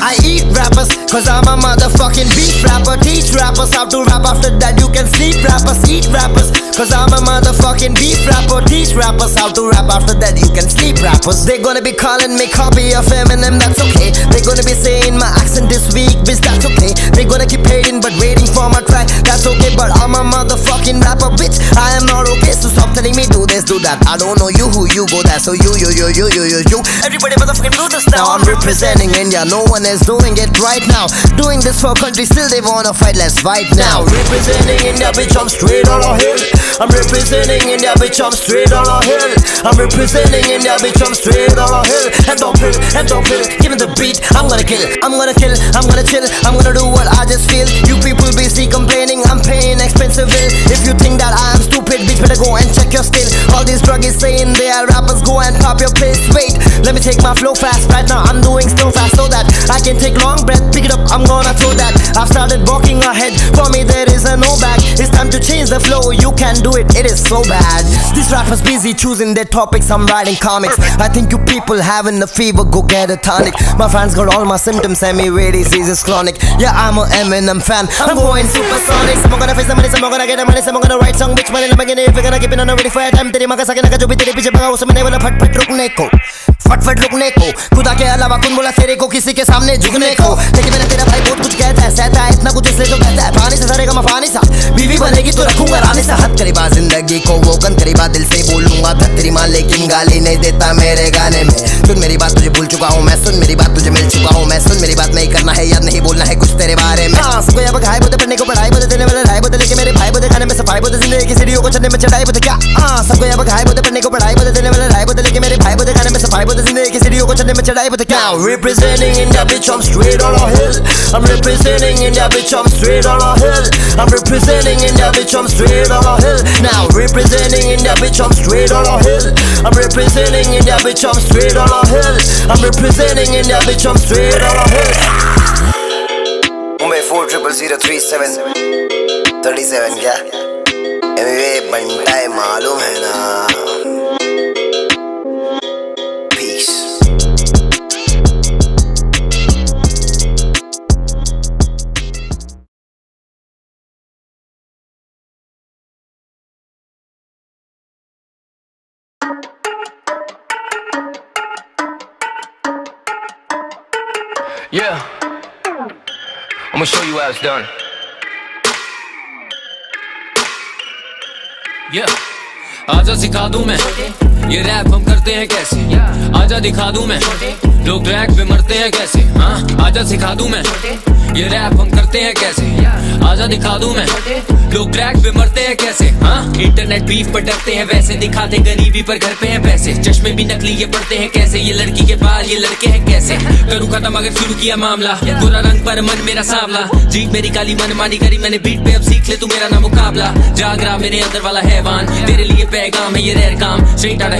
I eat rappers cause I'm a motherfucking beat rapper. Teach rappers how to rap, after that you can sleep. Rappers eat rappers cause I'm a motherfucking beat rapper. Teach rappers how to rap, after that you can sleep. Rappers, they gonna be calling me copy of Eminem, that's okay. They gonna be saying my accent this weak, bitch, that's okay. They gonna keep hating but waiting for my track, that's okay. But I'm a motherfucking rapper, bitch, I am not okay. So stop telling me do this, do that. I don't know you, who you go that. So you everybody motherfucking do this now. I'm representing India, no one is doing it right now. Doing this for country, still they wanna fight, let's fight now. Representing India, bitch, I'm straight on a hill. I'm representing India, bitch, I'm straight on a hill. I'm representing India, bitch, I'm straight on a hill. And don't feel, give me the beat, I'm gonna kill, I'm gonna kill, I'm gonna chill, I'm gonna do what I just feel. You people busy complaining, I'm paying expensive bill. If you think that I am stupid, bitch, better go and check your skill. All these druggies saying they are rappers, go and pop your place. Wait, let me take my flow fast. Right now I'm doing slow fast so that I can take long breath. Pick it up, I'm gonna throw that. I've started walking ahead, for me there is a no back. It's time to change the flow, you can do it, it is so bad. These rappers busy choosing their topics, I'm writing comics. I think you people having a fever, go get a tonic. My fans got all my symptoms, semi-rare disease is chronic. Yeah, I'm a Eminem fan, I'm going supersonic. Someone gonna face the money, someone gonna get the money, someone gonna write song, bitch, money लगे नहीं, if you're gonna keep it on a ready for your time. तेरी माँ का सके ना जो भी तेरे पीछे भागा उसमें नहीं बोला फट फट रुकने को, फट फट रुकने को। खुदा के अलावा कौन बोला तेरे को किसी के सामने झुकने को। लेकिन मैंने तेरा भाई बहुत कुछ कहता है, सहता है इतना कुछ इसलिए जो कहता है। पानी से सरेगा मैं पानी सा, बीवी बनेगी तो रखूंगा रानी सा। हद करीबा जिंदगी को वो कन करीबा, दिल से बोलूंगा धत तेरी माँ, लेकिन गाली नहीं देता मेरे गाने में। सुन मेरी बात, तुझे भूल चुका हूँ मैं, सुन मेरी बात, तुझे मिल चुका हूँ मैं। सुन मेरी बात, नहीं करना है याद नहीं बोलना है कुछ तेरे बारे में। सबको यहाँ पर घाय बोलते, पढ़ने को पढ़ाई बोलते, देने वाले राय बोलते, लेके मेरे भाई बोलते, खाने में सफाई बोलते, जिंदगी की सीढ़ियों को चढ़ने में चढ़ाई बोलते। क्या सबको यहाँ पर घाय बोलते, पढ़ने को पढ़ाई बोलते, देने वाले राय बोलते, लेके मेरे भाई बोलते, खाने में सफाई बोलते, जिंदगी की सीढ़ियों को चढ़ने में चढ़ाई बोलते। क्या representing India, bitch, I'm straight on a hill. I'm representing India, bitch, I'm straight on a hill. I'm representing India, bitch, I'm straight on a hill. Now representing India, bitch, I'm straight on a hill. I'm representing India, bitch, I'm straight on a hill. I'm representing India, bitch, I'm straight on a hill. Mumbai 40037 37 क्या Amway बनता है मालूम है ना। Peace. Yeah, I'm gonna show you how it's done. Yeah, आजा सिखा दूं मैं ये रैप हम करते हैं कैसे। आजा दिखा दूं मैं लोग ट्रैक पे मरते हैं कैसे। हाँ, आजा सिखा दूं मैं ये रैप हम करते हैं कैसे। आजा दिखा दूं मैं लोग ट्रैक पे मरते हैं कैसे। हाँ, इंटरनेट बीफ पर डरते हैं वैसे, दिखाते गरीबी पर घर पे हैं पैसे। चश्मे भी नकली ये पढ़ते हैं कैसे, ये लड़की के बाल ये लड़के हैं कैसे। करूँ खत्म अगर शुरू किया मामला, पूरा रंग पर मन मेरा सांवला। जीत मेरी काली मन मानी करी मैंने बीट पे, अब सीख ले तू मेरा ना मुकाबला। जाग रहा मेरे अंदर वाला हैवान, तेरे लिए पैगाम है ये रेयर काम। स्ट्रेट आउट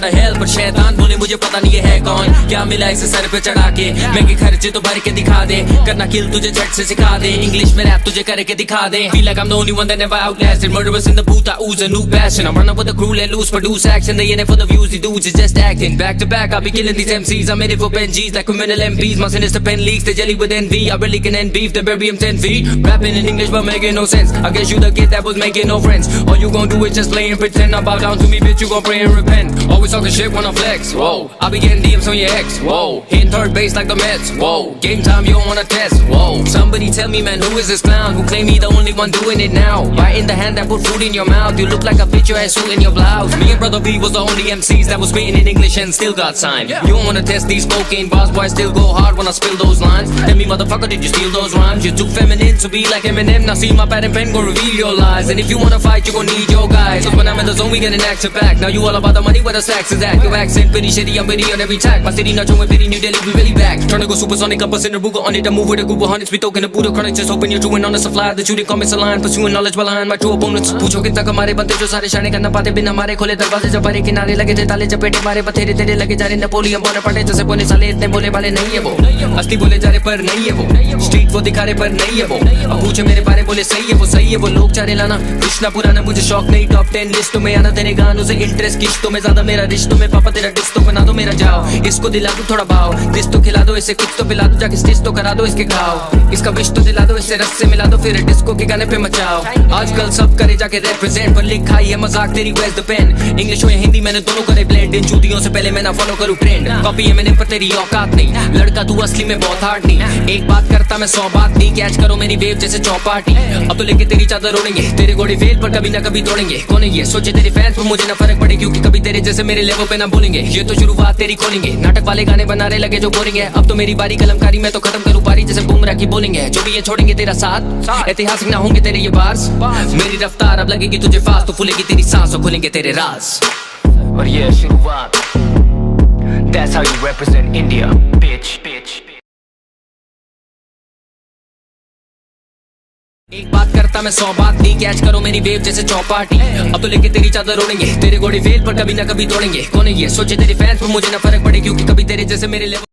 ऑफ हेल पर शैतान बोले मुझे पता नहीं ये है कौन। क्या मिला इसे सर पे चढ़ा के, महंगे खर्चे तो भर के दिखा दे। करना किल तुझे झट से सिखा दे, इंग्लिश में रैप तुझे करके दिखा दे। Feel like I'm the only one that never outlasted. Murderers in the booth, I ooze a new passion. I'm running with the crew, let loose, produce action. They in it for the views, the dudes is just acting. Back to back, I'll be killing these MCs. I'm in it for Benjis, like criminal MPs. My sinister pen leaks, they jelly with envy. I really can end beef, then bury him 10 feet. Rapping in English but making no sense. I guess you the kid that was making no friends. All you gon' do is just play and pretend. Now bow down to me, bitch, you gon' pray and repent. Always talking shit when I flex, whoa. I be getting DMs on your ex, whoa. Hitting third base like the Mets, whoa. Game time, you don't wanna test, whoa. Somebody tell me, man, who is this clown? around who claim he the only one doing it now. Biting the hand that put food in your mouth. You look like a bitch, you had suit in your blouse. Me and Brother B was the only MCs that was spitting in English and still got signed. You don't wanna test these cocaine bars, boy, I still go hard when I spill those lines. Tell me, motherfucker, did you steal those rhymes? You're too feminine to be like Eminem. Now see my pad and pen gon' reveal your lies. And if you wanna fight, you gon' need your guys. Cause when I'm in the zone, we get an action back. Now you all about the money, where the stacks is at. Your accent pretty shitty, I'm pretty on every track. My city not showing pity, New Delhi, we really back. Tryna go supersonic, up us in the Ruger on it. I move with a group of hundreds, we talking the Buddha chronic. Just hoping you're true and honest, a fly. The shooting comments a line, pursuing knowledge while behind my true opponents. पूछो कितना कमारे बनते जो सारे शाने करना पाते बिना मारे खोले दरवाजे जब बारे किनारे लगे थे ताले चपेटे मारे बथेरे तेरे लगे जा रहे नेपोलियन बोने पड़े जैसे बोले साले इतने बोले वाले नहीं है वो असली बोले जा रहे पर नहीं है वो स्ट्रीट वो दिखा रहे पर नहीं है वो अब पूछे मेरे बारे बोले सही है वो लोग चारे लाना कृष्णा पुराना मुझे शौक नहीं टॉप 10 लिस्टों में आना तेरे गानों से इंटरेस्ट किस्तों में ज्यादा मेरा रिश्तों में पापा तेरा डिस्टो बना दो मेरा जाओ इसको दिला दो थोड़ा भाव दिस तो खिला दो इसे कुछ तो पिला दो जाके स्टिच तो करा दो इसके घाव इसका विश तो दिला दो इसे रस से मिला दो फिर डिस्को के गाने पे मचाओ आजकल सब करे जाके रिप्रेजेंट पर लिखा ही है मजाक तेरी वेज द पेन इंग्लिश हो या हिंदी मैंने दोनों करे ब्लेंड इन चूतियों से पहले मैं ना फॉलो करूं ट्रेंड कॉपी है मैंने पर तेरी औकात नहीं लड़का तू असली में बहुत हार्ड नहीं एक बात करता मैं 100 बात नहीं कैच करो मेरी वेव जैसे चौपाटी अब तो लेके तेरी चादर ओढ़ेंगे तेरे घोड़े फेल पर कभी ना कभी तोड़ेंगे कौन है ये सोचे तेरे फैंस पर मुझे ना फर्क पड़े क्योंकि कभी तेरे जैसे मेरे लेवल पे ना बोलेंगे ये तो शुरुआत तेरी खोलेंगे नाटक वाले गाने बना रहे लगे जो बोरिंग है अब तो मेरी बारी कलमकारी मैं तो खत्म करूं पारी जैसे बुमराह की बोलिंग है जो भी ये छोड़ेंगे तेरा साथ ऐतिहासिक ना होंगे तेरे ये बार्स मेरी रफ्तार अब लगेगी तुझे फास्ट तो फूलेगी तेरी सांस और खुलेंगे तेरे राज और ये शुरुआत That's how you represent India, bitch. एक बात करता मैं 100 बात नहीं कैच करो मेरी वेव जैसे चौपाटी अब तो लेके तेरी चादर ओढ़ेंगे तेरे घोड़े फेल पर कभी ना कभी तोड़ेंगे कौन है ये सोचे तेरे फैंस पर मुझे ना फर्क पड़े क्योंकि कभी तेरे जैसे मेरे लेवल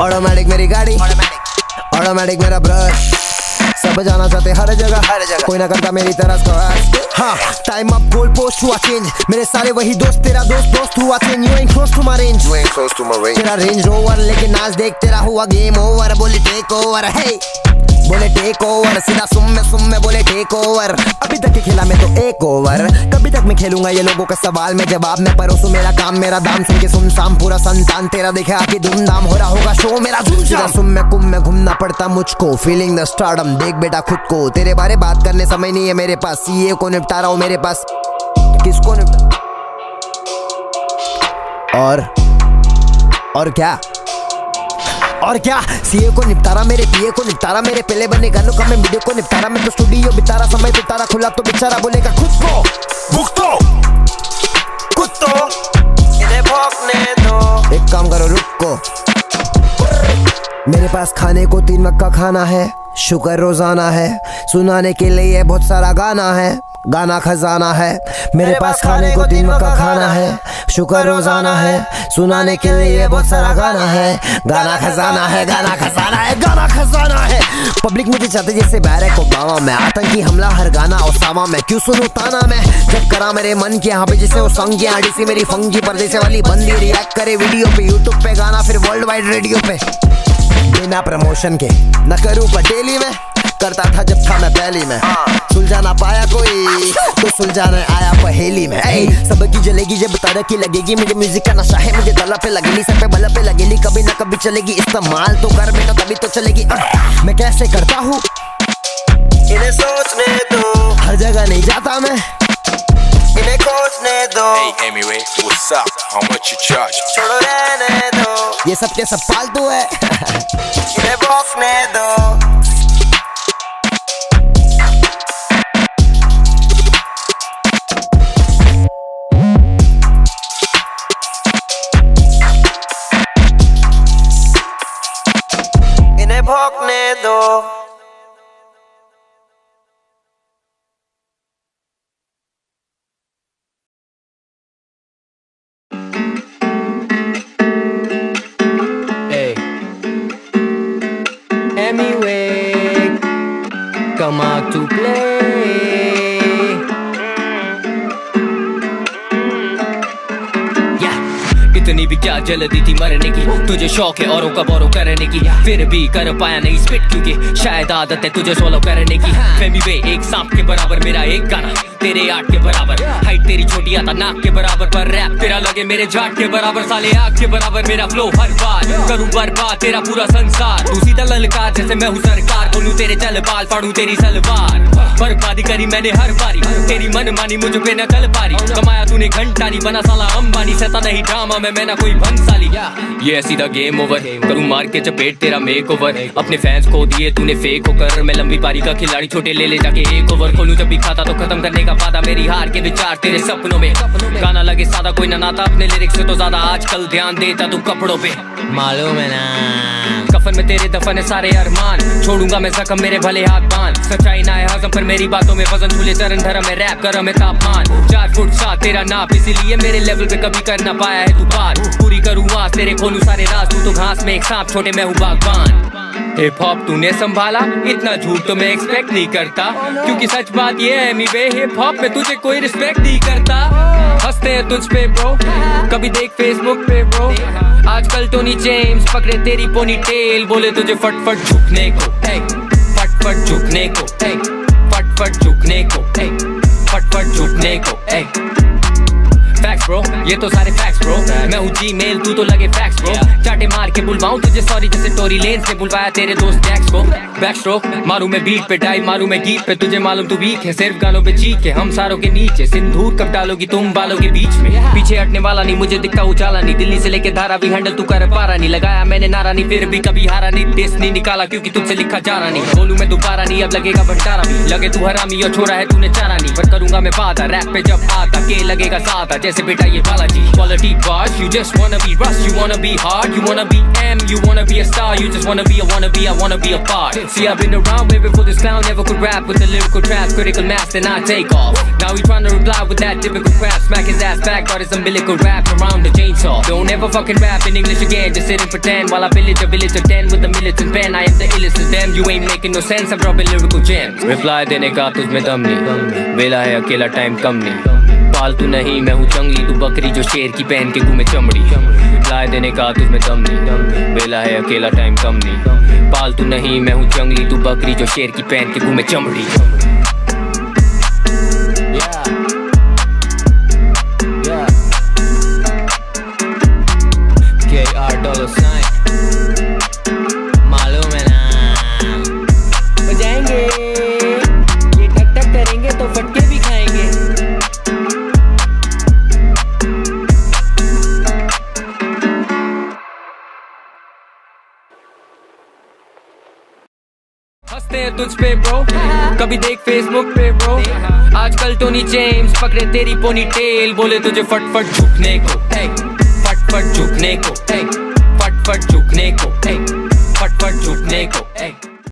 ऑटोमेटिक मेरी गाड़ी ऑटोमेटिक मेरा ब्रश सब जाना चाहते हर जगह कोई ना करता मेरी तरह स्क्रैच हाँ टाइम अप गोल पोस्ट हुआ चेंज मेरे सारे वही दोस्त तेरा दोस्त हुआ change you and close to my range तेरा रेंज रोवर लेकिन आज देख तेरा हुआ गेम ओवर बोले टेक ओवर हे बोले टेक ओवर सीधा सुम में बोले टेक ओवर अभी तक के खेला मैं तो एक ओवर कभी तक मैं खेलूंगा ये लोगों का सवाल में जवाब में परोसू मेरा काम मेरा दाम सुन के सुनसाम पूरा संतान तेरा देखे आके धूमधाम हो रहा होगा शो मेरा सीधा सुम में कुम में घूमना पड़ता मुझको फीलिंग द स्टारडम देख बेटा खुद को तेरे बारे बात करने समय नहीं है मेरे पास सीए को निपटा रहा हूँ मेरे पास किसको निपटा और क्या सीए को निपटारा मेरे पीए को निपटारा मेरे पहले बने गानों का मैं वीडियो को निपटारा मैं तो स्टूडियो बितारा समय बितारा खुला तो बेचारा बोलेगा खुद को भुगतो कुत्तो इन्हें भौंकने दो एक काम करो रुको मेरे पास खाने को 3 वक्त का खाना है शुक्र रोजाना है सुनाने के लिए बहुत सारा गाना है गाना खजाना है मेरे पास खाने को 3 वक्त का खाना है शुक्र रोजाना है सुनाने के लिए बहुत सारा गाना है गाना खजाना है पब्लिक मुझे चाहते जैसे बैरक ओबामा में आतंकी हमला हर गाना ओसामा में क्यों सुनूं ताना मैं जब करा मेरे मन के यहाँ पे जैसे वो संग की आड़ी सी मेरी फंगी परदेसे वाली बंदी रिएक्ट करे वीडियो पे यूट्यूब पे गाना फिर वर्ल्ड वाइड रेडियो पे बिना प्रमोशन के न करूँ पर डेली में करता था जब था मैं पहली में सुलझा ना पाया कोई तो सुलझाने आया पहेली में सबकी जलेगी जब तरक्की लगेगी मुझे म्यूजिक का नशा है मुझे दला पे लगेली सब पे बल पे लगेली कभी ना कभी चलेगी इस्तेमाल तो कर बेटा तभी तो चलेगी मैं कैसे करता हूँ इन्हें सोचने दो हर जगह नहीं जाता मैं इन्हें खोजने दो Hey Emmy, what's up? How much you charge? छोड़ो रहने दो ये सब के सब फालतू है इन्हें भौंकने दो भौंकने दो Hey, Emmy, come out to play. इतनी भी क्या जल्दी थी मरने की, तुझे शौक है औरों का बोरो करने की, फिर भी कर पाया नहीं स्पिट क्योंकि शायद आदत है तुझे सोलो करने की। फेमी वे एक सांप के बराबर, मेरा एक गाना तेरे 8 के बराबर, हाइट तेरी छोटी आता नाक के बराबर, पर रैप तेरा लगे मेरे जाट के बराबर, साले आग के बराबर मेरा फ्लो हर बार, करूं बर्बाद तेरा पूरा संसार, तू सीधा ललकार जैसे मैं हूँ सरकार, बोलूं तेरे चल बाल फाड़ू तेरी सलवार, बर्बादी करी मैंने हर बारी, तेरी मन मानी मुझे पे न चल पारी, कमाया तूने घंटा नहीं बना साला अंबानी, सहता नहीं ड्रामा में मैं ना कोई भंसाली, ये सीधा गेम ओवर, करूं मार के चपेट तेरा मेक ओवर, अपने फैंस को दिए तूने फेक होकर, मैं लंबी पारी का खिलाड़ी छोटे ले ले जाके एक ओवर, खोलूं जब भी खाता तो खत्म करने का वादा, मेरी हार के विचार तेरे सपनों में, गाना लगे सादा कोई ना नाता, अपने लिरिक्स से तो ज्यादा आजकल ध्यान देता तू कपड़ों पे, मालूम है ना कफन में तेरे दफन है सारे अरमान, छोड़ूंगा मैं जख्म मेरे भले हाथ बांध, सच्चाई ना है हजम पर मेरी बातों में वजन, झूले चरण धर्म में रैप गरम है तापमान, 4 फुट 7 तेरा नाप, इसीलिए मेरे लेवल पे कभी कर ना पाया है तू बात, पूरी करूँ आस तेरे खोलूं सारे राज, तू तो घास में एक सांप छोटे मैं हूँ बागबान। हिप हॉप तूने संभाला, इतना झूठ तो मैं एक्सपेक्ट नहीं करता, क्योंकि सच बात ये है मी वे हिप हॉप में तुझे कोई रिस्पेक्ट नहीं करता, हंसते हैं तुझ पे ब्रो, कभी देख फेसबुक पे ब्रो, आजकल टोनी जेम्स पकड़े तेरी पोनी टेल, बोले तुझे फटफट झुकने को, फटफट झुकने को, फटफट झुकने को, फटफट झुकने को, फैक्स ब्रो, ये तो सारे फैक्स ब्रो, मैं हूँ जीमेल तू तो लगे फैक्स ब्रो, चाटे मार के बुलवाऊं तुझे सॉरी जैसे टोरी लेन्स ने बुलवाया तेरे दोस्त डैक्स को, बैक स्ट्रोक मारूं मैं बीट पे डाइव मारूं मैं गीत पे, तुझे मालूम तू वीक है सिर्फ गानों पे चीख है, हम सारों के नीचे सिंदूर कब डालोगी तुम बालों के बीच में, पीछे हटने वाला नहीं मुझे दिखता उजाला नहीं, दिल्ली से लेके धारा भी हैंडल तू कर पारा नहीं, लगाया मैंने नारा नहीं फिर भी कभी हारा नहीं, टेस्ट नहीं निकाला क्योंकि तुझसे लिखा जा रहा नहीं, बोलूं मैं दोबारा नहीं अब लगेगा भंडारा भी, लगे तू हरामी और छोरा है तूने चारा नहीं, पर करूंगा मैं वादा रैप पे जब आता के लगेगा सादा जैसे बेटा ये Balaji, quality bars, you just wanna be Russ, you wanna be hard, you wanna be M, you wanna be a star, you just wanna be a wannabe, I wanna be a part. See I've been around way before this clown never could rap with the lyrical traps, critical mass, then I take off. Now he tryna reply with that typical crap, smack his ass back, got his umbilical wrapped around the chainsaw. Don't ever fucking rap in English again, just sit and pretend while I pillage a village of 10 with a militant pen. I am the illest of them, you ain't making no sense, I'm dropping lyrical gems. Reply देने का तुझमें दम नहीं, वेला है अकेला time कम नहीं, पालतू नहीं मैं हूँ जंगली, तू बकरी जो शेर की पहन के घूमे चमड़ी, लाए देने का तुझमें दम नहीं, बेला है अकेला टाइम कम नहीं, पालतू नहीं मैं हूँ जंगली, तू बकरी जो शेर की पहन के घूमे चमड़ी। मालूम है ना बजाएंगे ये टक टक करेंगे तो फटके भी खाएंगे। हंसते हैं तुझ पे ब्रो, कभी देख फेसबुक पे ब्रो, आजकल टोनी जेम्स पकड़े तेरी पोनी टेल, बोले तुझे फटफट झुकने को, फटफट झुकने को, फटफट झुकने को, फटफट झुकने को।